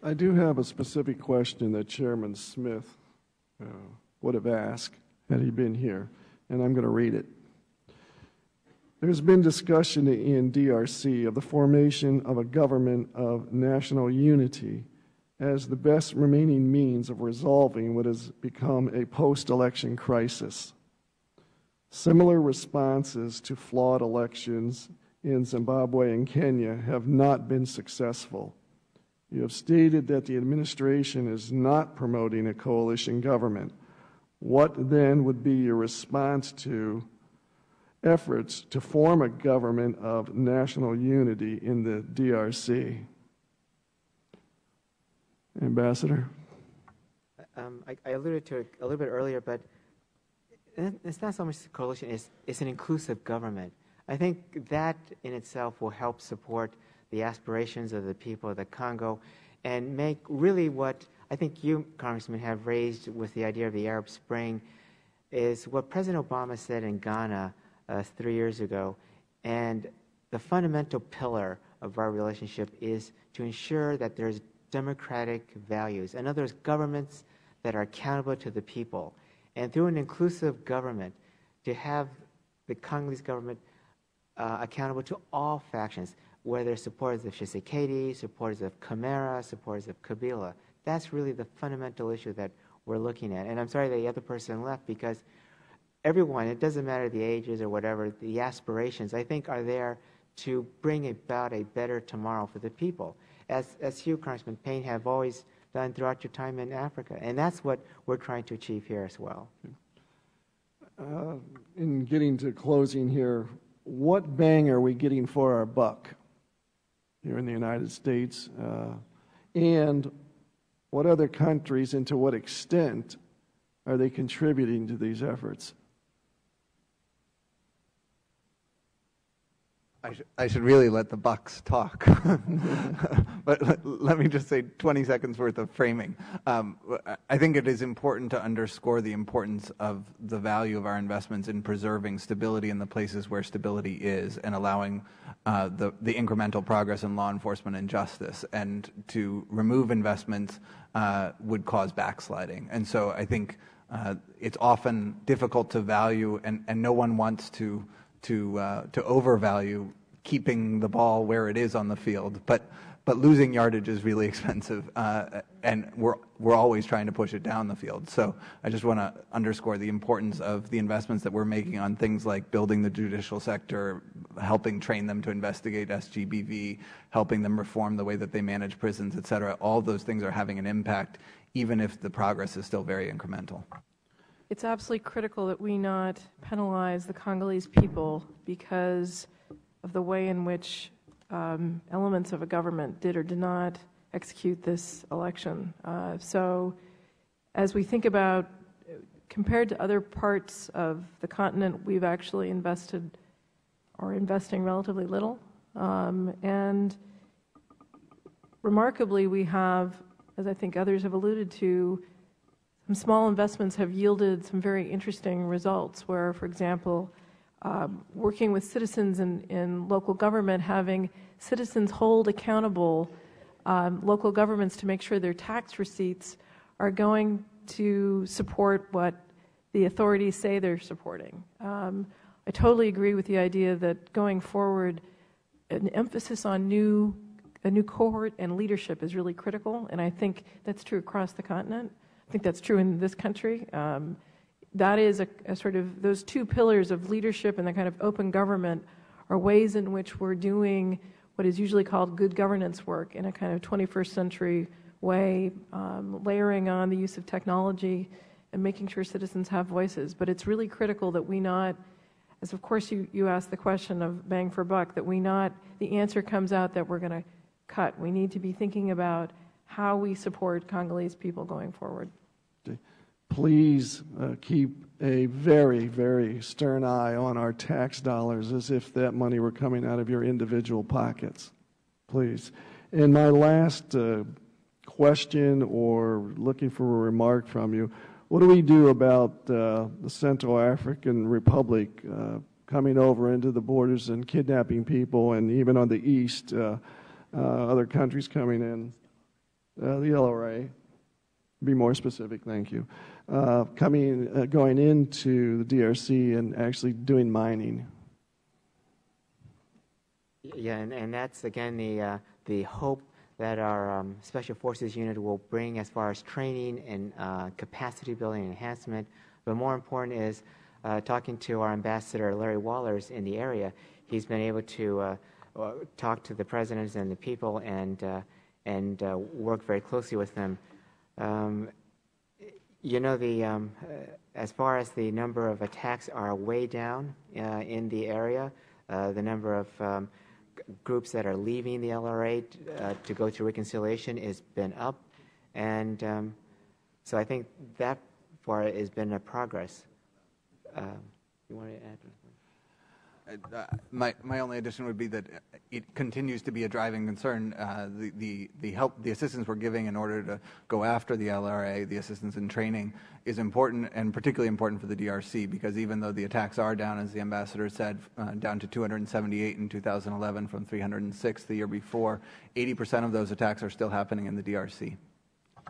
I do have a specific question that Chairman Smith would have asked had he been here, and I'm going to read it. There's been discussion in DRC of the formation of a government of national unity as the best remaining means of resolving what has become a post-election crisis. Similar responses to flawed elections in Zimbabwe and Kenya have not been successful. You have stated that the administration is not promoting a coalition government. What then would be your response to efforts to form a government of national unity in the DRC? Ambassador? I alluded to it a little bit earlier, but it's not so much a coalition, it's an inclusive government. I think that in itself will help support the aspirations of the people of the Congo and make really what I think you, Congressman, have raised with the idea of the Arab Spring is what President Obama said in Ghana 3 years ago. And the fundamental pillar of our relationship is to ensure that there's democratic values. In other words, governments that are accountable to the people. And through an inclusive government, to have the Congolese government accountable to all factions, whether supporters of Tshisekedi, supporters of Camara, supporters of Kabila. That's really the fundamental issue that we're looking at. And I'm sorry the other person left because everyone, it doesn't matter the ages or whatever, the aspirations, I think are there to bring about a better tomorrow for the people. As you, Congressman Payne, have always done throughout your time in Africa. And that's what we're trying to achieve here as well. In getting to closing here, what bang are we getting for our buck here in the United States? And what other countries and to what extent are they contributing to these efforts? I should really let the bucks talk, but let me just say 20 seconds worth of framing. I think it is important to underscore the importance of the value of our investments in preserving stability in the places where stability is and allowing the incremental progress in law enforcement and justice. And to remove investments would cause backsliding. And so I think it's often difficult to value, and no one wants to overvalue keeping the ball where it is on the field, but losing yardage is really expensive, and we're always trying to push it down the field. So I just want to underscore the importance of the investments that we're making on things like building the judicial sector, helping train them to investigate SGBV, helping them reform the way that they manage prisons, et cetera. All those things are having an impact, even if the progress is still very incremental. It's absolutely critical that we not penalize the Congolese people because of the way in which elements of a government did or did not execute this election. So as we think about, compared to other parts of the continent, we've actually invested or investing relatively little. And remarkably, we have, as I think others have alluded to, some small investments have yielded some very interesting results where, for example, working with citizens in local government, having citizens hold accountable local governments to make sure their tax receipts are going to support what the authorities say they're supporting. I totally agree with the idea that going forward, an emphasis on a new cohort and leadership is really critical, and I think that's true across the continent. I think that's true in this country. That is a sort of, those two pillars of leadership and the kind of open government are ways in which we're doing what is usually called good governance work in a kind of 21st century way, layering on the use of technology and making sure citizens have voices. But it's really critical that we not, as of course you asked the question of bang for buck, that we not, the answer comes out that we're going to cut. We need to be thinking about how we support Congolese people going forward. Please keep a very, very stern eye on our tax dollars as if that money were coming out of your individual pockets. Please. And my last question or looking for a remark from you, what do we do about the Central African Republic coming over into the borders and kidnapping people, and even on the east, other countries coming in? The LRA. Be more specific, thank you. Going into the DRC and actually doing mining. Yeah, and that's again the hope that our Special Forces unit will bring as far as training and capacity building and enhancement. But more important is talking to our ambassador Larry Wallers in the area. He's been able to talk to the presidents and the people and work very closely with them. You know, as far as the number of attacks are way down in the area, the number of groups that are leaving the LRA to go to reconciliation has been up, and so I think that part has been a progress. You want to add? My only addition would be that it continues to be a driving concern. The help, the assistance we're giving in order to go after the LRA, the assistance in training, is important, and particularly important for the DRC, because even though the attacks are down, as the ambassador said, down to 278 in 2011 from 306 the year before, 80% of those attacks are still happening in the DRC.